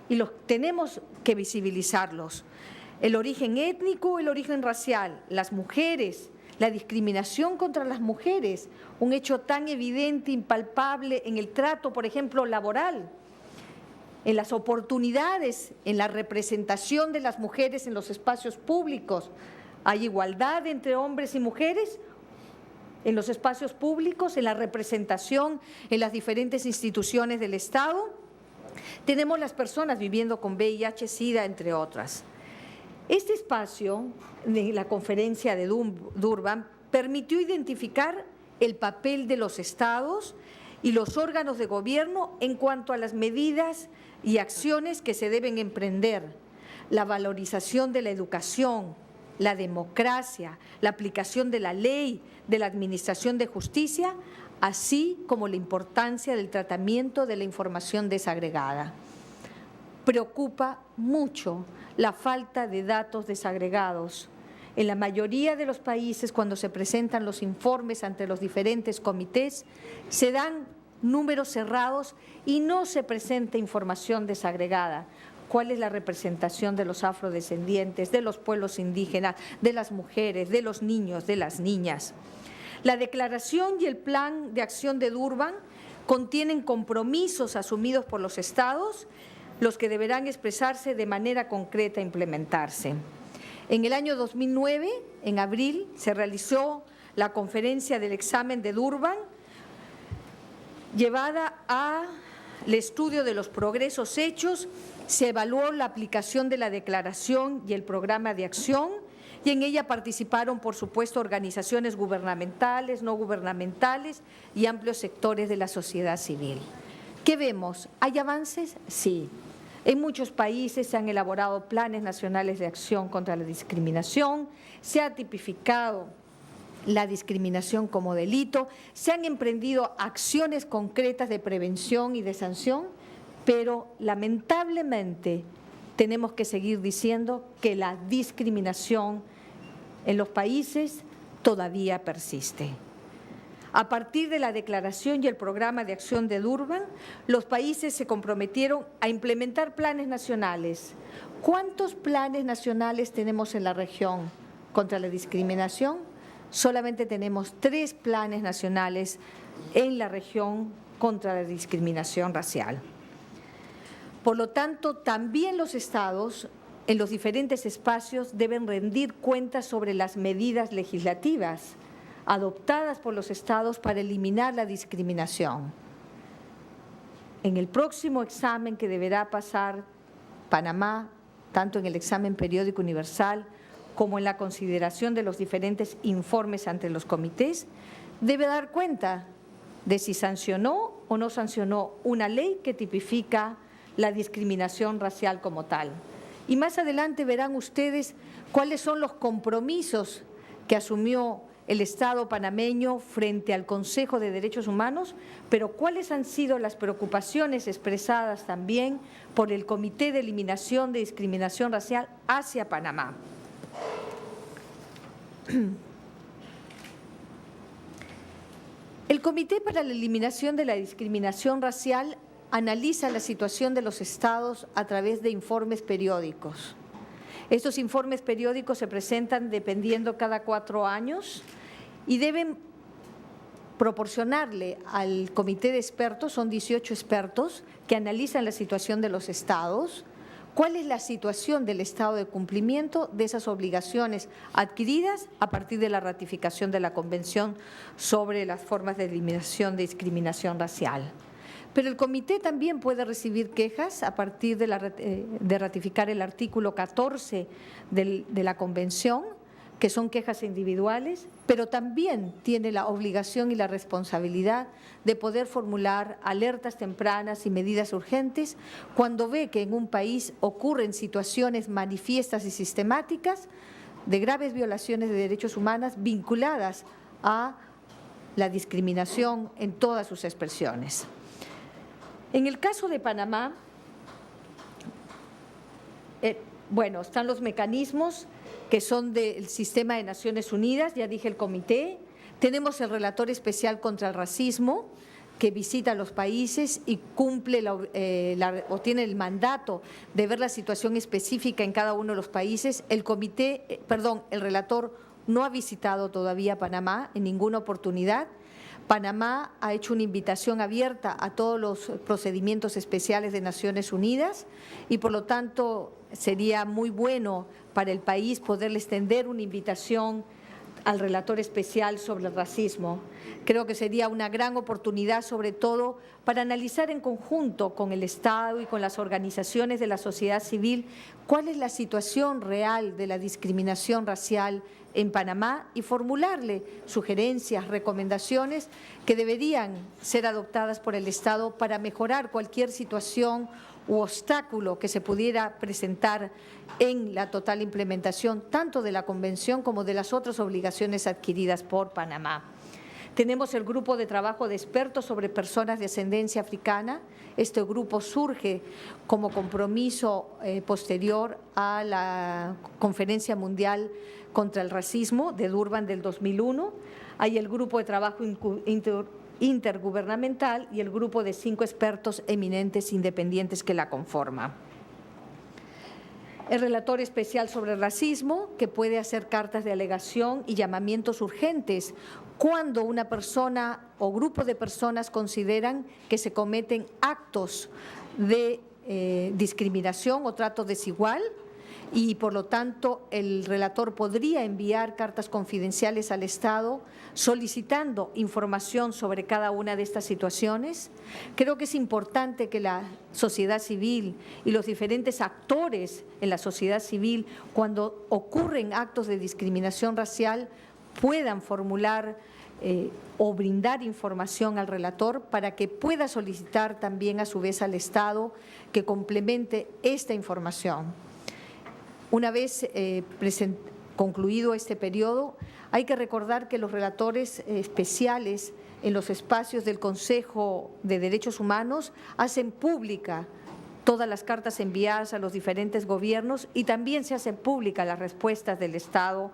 y los tenemos que visibilizarlos. El origen étnico, el origen racial, las mujeres, la discriminación contra las mujeres, un hecho tan evidente, impalpable en el trato, por ejemplo, laboral, en las oportunidades, en la representación de las mujeres en los espacios públicos. ¿Hay igualdad entre hombres y mujeres en los espacios públicos, en la representación en las diferentes instituciones del Estado? Tenemos las personas viviendo con VIH, SIDA, entre otras. Este espacio de la conferencia de Durban permitió identificar el papel de los estados y los órganos de gobierno en cuanto a las medidas y acciones que se deben emprender, la valorización de la educación, la democracia, la aplicación de la ley, de la administración de justicia, así como la importancia del tratamiento de la información desagregada. Preocupa mucho la falta de datos desagregados. En la mayoría de los países, cuando se presentan los informes ante los diferentes comités, se dan números cerrados y no se presenta información desagregada. ¿Cuál es la representación de los afrodescendientes, de los pueblos indígenas, de las mujeres, de los niños, de las niñas? La declaración y el plan de acción de Durban contienen compromisos asumidos por los estados, los que deberán expresarse de manera concreta e implementarse. En el año 2009, en abril, se realizó la conferencia del examen de Durban, llevada al estudio de los progresos hechos, se evaluó la aplicación de la declaración y el programa de acción, y en ella participaron, por supuesto, organizaciones gubernamentales, no gubernamentales y amplios sectores de la sociedad civil. ¿Qué vemos? ¿Hay avances? Sí. En muchos países se han elaborado planes nacionales de acción contra la discriminación, se ha tipificado la discriminación como delito, se han emprendido acciones concretas de prevención y de sanción, pero lamentablemente tenemos que seguir diciendo que la discriminación en los países todavía persiste. A partir de la declaración y el programa de acción de Durban, los países se comprometieron a implementar planes nacionales. ¿Cuántos planes nacionales tenemos en la región contra la discriminación? Solamente tenemos 3 planes nacionales en la región contra la discriminación racial. Por lo tanto, también los estados en los diferentes espacios deben rendir cuentas sobre las medidas legislativas adoptadas por los estados para eliminar la discriminación. En el próximo examen que deberá pasar Panamá, tanto en el examen periódico universal como en la consideración de los diferentes informes ante los comités, debe dar cuenta de si sancionó o no sancionó una ley que tipifica la discriminación racial como tal. Y más adelante verán ustedes cuáles son los compromisos que asumió el Estado panameño frente al Consejo de Derechos Humanos, pero cuáles han sido las preocupaciones expresadas también por el Comité de Eliminación de Discriminación Racial hacia Panamá. El Comité para la Eliminación de la Discriminación Racial analiza la situación de los estados a través de informes periódicos. Estos informes periódicos se presentan dependiendo cada 4 años y deben proporcionarle al comité de expertos, son 18 expertos que analizan la situación de los estados, cuál es la situación del estado de cumplimiento de esas obligaciones adquiridas a partir de la ratificación de la Convención sobre las formas de eliminación de discriminación racial. Pero el comité también puede recibir quejas a partir de ratificar el artículo 14 de la Convención, que son quejas individuales, pero también tiene la obligación y la responsabilidad de poder formular alertas tempranas y medidas urgentes cuando ve que en un país ocurren situaciones manifiestas y sistemáticas de graves violaciones de derechos humanos vinculadas a la discriminación en todas sus expresiones. En el caso de Panamá, están los mecanismos que son del sistema de Naciones Unidas, ya dije el comité, tenemos el relator especial contra el racismo, que visita los países y cumple o tiene el mandato de ver la situación específica en cada uno de los países. El relator no ha visitado todavía Panamá en ninguna oportunidad. Panamá ha hecho una invitación abierta a todos los procedimientos especiales de Naciones Unidas y, por lo tanto, sería muy bueno para el país poderle extender una invitación al relator especial sobre el racismo. Creo que sería una gran oportunidad, sobre todo, para analizar en conjunto con el Estado y con las organizaciones de la sociedad civil cuál es la situación real de la discriminación racial en Panamá y formularle sugerencias, recomendaciones que deberían ser adoptadas por el Estado para mejorar cualquier situación u obstáculo que se pudiera presentar en la total implementación tanto de la Convención como de las otras obligaciones adquiridas por Panamá. Tenemos el grupo de trabajo de expertos sobre personas de ascendencia africana. Este grupo surge como compromiso posterior a la Conferencia Mundial contra el Racismo de Durban del 2001. Hay el grupo de trabajo intergubernamental y el grupo de 5 expertos eminentes independientes que la conforman. El relator especial sobre el racismo, que puede hacer cartas de alegación y llamamientos urgentes cuando una persona o grupo de personas consideran que se cometen actos de discriminación o trato desigual, y por lo tanto el relator podría enviar cartas confidenciales al Estado solicitando información sobre cada una de estas situaciones. Creo que es importante que la sociedad civil y los diferentes actores en la sociedad civil, cuando ocurren actos de discriminación racial, puedan formular o brindar información al relator para que pueda solicitar también a su vez al Estado que complemente esta información. Una vez concluido este periodo, hay que recordar que los relatores especiales en los espacios del Consejo de Derechos Humanos hacen pública todas las cartas enviadas a los diferentes gobiernos y también se hacen públicas las respuestas del Estado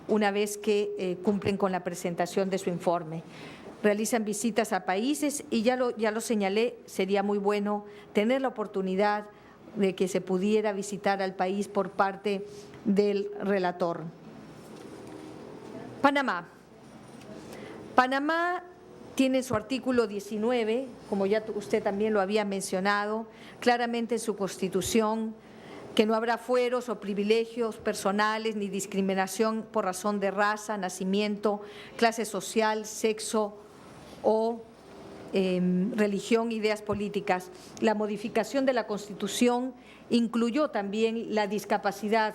una vez que cumplen con la presentación de su informe. Realizan visitas a países y ya lo señalé, sería muy bueno tener la oportunidad de que se pudiera visitar al país por parte del relator. Panamá. Panamá tiene su artículo 19, como ya usted también lo había mencionado, claramente en su Constitución, que no habrá fueros o privilegios personales ni discriminación por razón de raza, nacimiento, clase social, sexo o religión, ideas políticas. La modificación de la Constitución incluyó también la discapacidad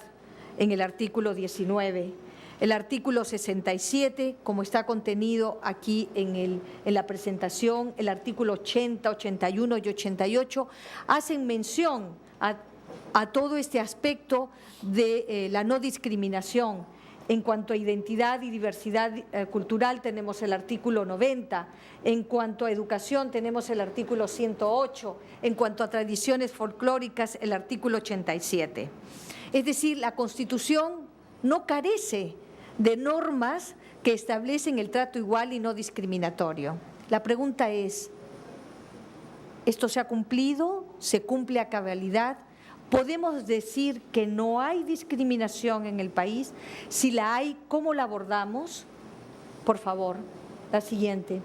en el artículo 19. El artículo 67, como está contenido aquí en la presentación, el artículo 80, 81 y 88, hacen mención a todo este aspecto de la no discriminación. En cuanto a identidad y diversidad cultural tenemos el artículo 90, en cuanto a educación tenemos el artículo 108, en cuanto a tradiciones folclóricas el artículo 87. Es decir, la Constitución no carece de normas que establecen el trato igual y no discriminatorio. La pregunta es, ¿esto se ha cumplido? ¿Se cumple a cabalidad? ¿Podemos decir que no hay discriminación en el país? Si la hay, ¿cómo la abordamos? Por favor, la siguiente.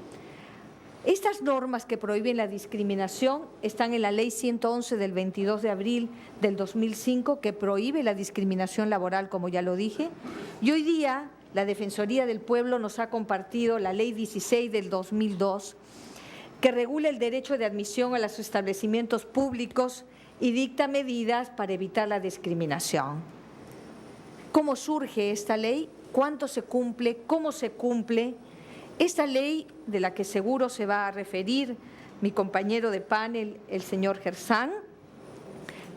Estas normas que prohíben la discriminación están en la Ley 111 del 22 de abril del 2005, que prohíbe la discriminación laboral, como ya lo dije. Y hoy día la Defensoría del Pueblo nos ha compartido la Ley 16 del 2002, que regula el derecho de admisión a los establecimientos públicos y dicta medidas para evitar la discriminación. ¿Cómo surge esta ley? ¿Cuánto se cumple? ¿Cómo se cumple? Esta ley, de la que seguro se va a referir mi compañero de panel, el señor Gersán,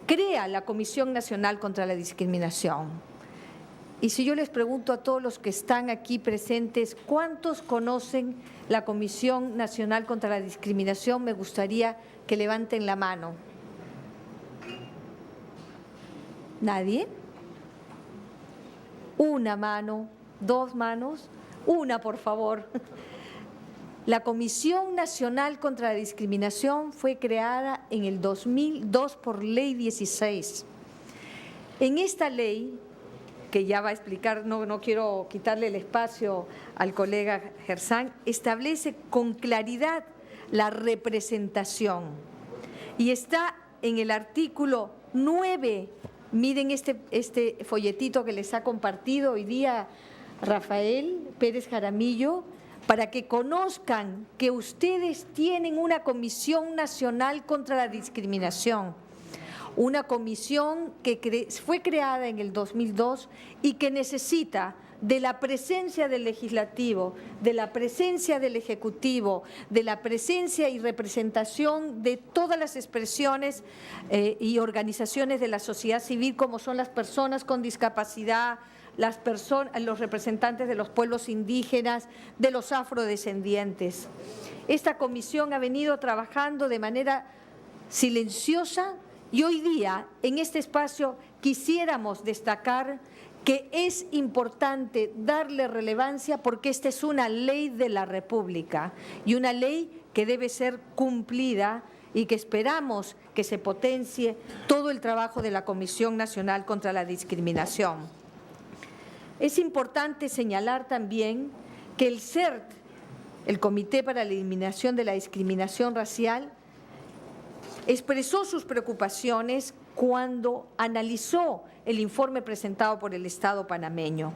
crea la Comisión Nacional contra la Discriminación. Y si yo les pregunto a todos los que están aquí presentes, ¿cuántos conocen la Comisión Nacional contra la Discriminación? Me gustaría que levanten la mano. ¿Nadie? ¿Una mano? ¿Dos manos? Una, por favor. La Comisión Nacional contra la Discriminación fue creada en el 2002 por Ley 16. En esta ley, que ya va a explicar, no quiero quitarle el espacio al colega Gersán, establece con claridad la representación y está en el artículo 9. Miren este folletito que les ha compartido hoy día Rafael Pérez Jaramillo, para que conozcan que ustedes tienen una Comisión Nacional contra la Discriminación, una comisión que fue creada en el 2002 y que necesita de la presencia del Legislativo, de la presencia del Ejecutivo, de la presencia y representación de todas las expresiones y organizaciones de la sociedad civil, como son las personas con discapacidad, los representantes de los pueblos indígenas, de los afrodescendientes. Esta comisión ha venido trabajando de manera silenciosa y hoy día en este espacio quisiéramos destacar que es importante darle relevancia porque esta es una ley de la República y una ley que debe ser cumplida y que esperamos que se potencie todo el trabajo de la Comisión Nacional contra la Discriminación. Es importante señalar también que el CERT, el Comité para la Eliminación de la Discriminación Racial, expresó sus preocupaciones cuando analizó el informe presentado por el Estado panameño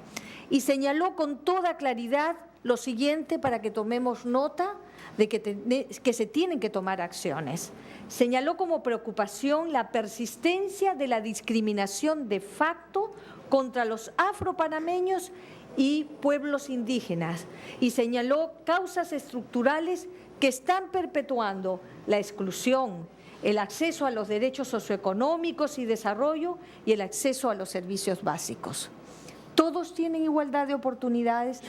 y señaló con toda claridad lo siguiente para que tomemos nota de que se tienen que tomar acciones. Señaló como preocupación la persistencia de la discriminación de facto contra los afropanameños y pueblos indígenas y señaló causas estructurales que están perpetuando la exclusión, el acceso a los derechos socioeconómicos y desarrollo y el acceso a los servicios básicos. Todos tienen igualdad de oportunidades,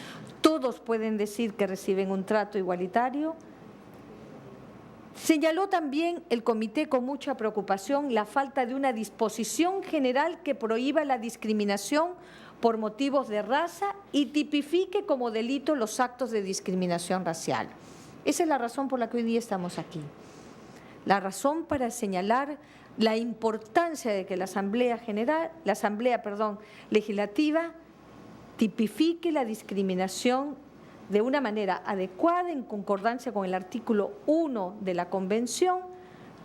todos pueden decir que reciben un trato igualitario. Señaló también el comité con mucha preocupación la falta de una disposición general que prohíba la discriminación por motivos de raza y tipifique como delito los actos de discriminación racial. Esa es la razón por la que hoy día estamos aquí. La razón para señalar la importancia de que la Asamblea Legislativa tipifique la discriminación de una manera adecuada en concordancia con el artículo 1 de la Convención,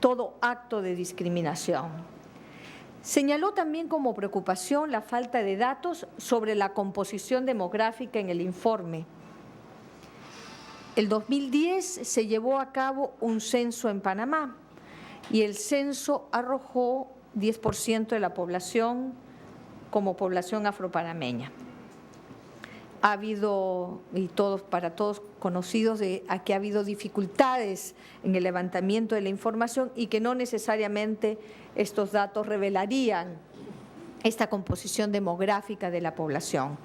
todo acto de discriminación. Señaló también como preocupación la falta de datos sobre la composición demográfica en el informe. El 2010 se llevó a cabo un censo en Panamá y el censo arrojó 10% de la población como población afropanameña. Ha habido, para todos conocidos, que ha habido dificultades en el levantamiento de la información y que no necesariamente estos datos revelarían esta composición demográfica de la población.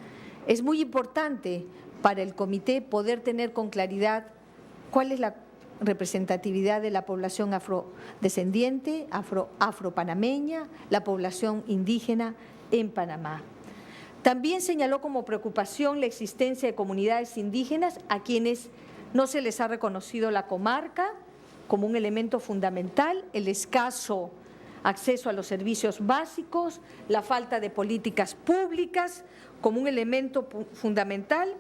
Es muy importante para el comité poder tener con claridad cuál es la representatividad de la población afrodescendiente, afropanameña, la población indígena en Panamá. También señaló como preocupación la existencia de comunidades indígenas a quienes no se les ha reconocido la comarca como un elemento fundamental, el escaso acceso a los servicios básicos, la falta de políticas públicas como un elemento fundamental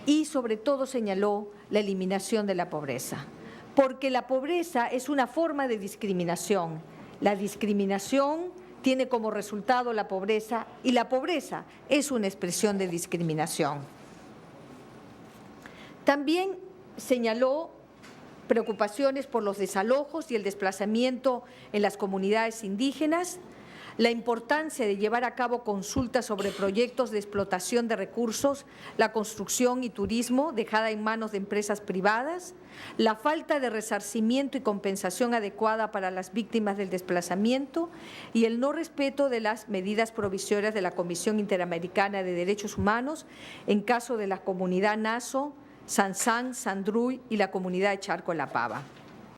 y sobre todo señaló la eliminación de la pobreza, porque la pobreza es una forma de discriminación. La discriminación tiene como resultado la pobreza y la pobreza es una expresión de discriminación. También señaló preocupaciones por los desalojos y el desplazamiento en las comunidades indígenas, la importancia de llevar a cabo consultas sobre proyectos de explotación de recursos, la construcción y turismo dejada en manos de empresas privadas, la falta de resarcimiento y compensación adecuada para las víctimas del desplazamiento y el no respeto de las medidas provisorias de la Comisión Interamericana de Derechos Humanos en caso de la comunidad Naso, Sansán, Sandruy y la comunidad de Charco La Pava.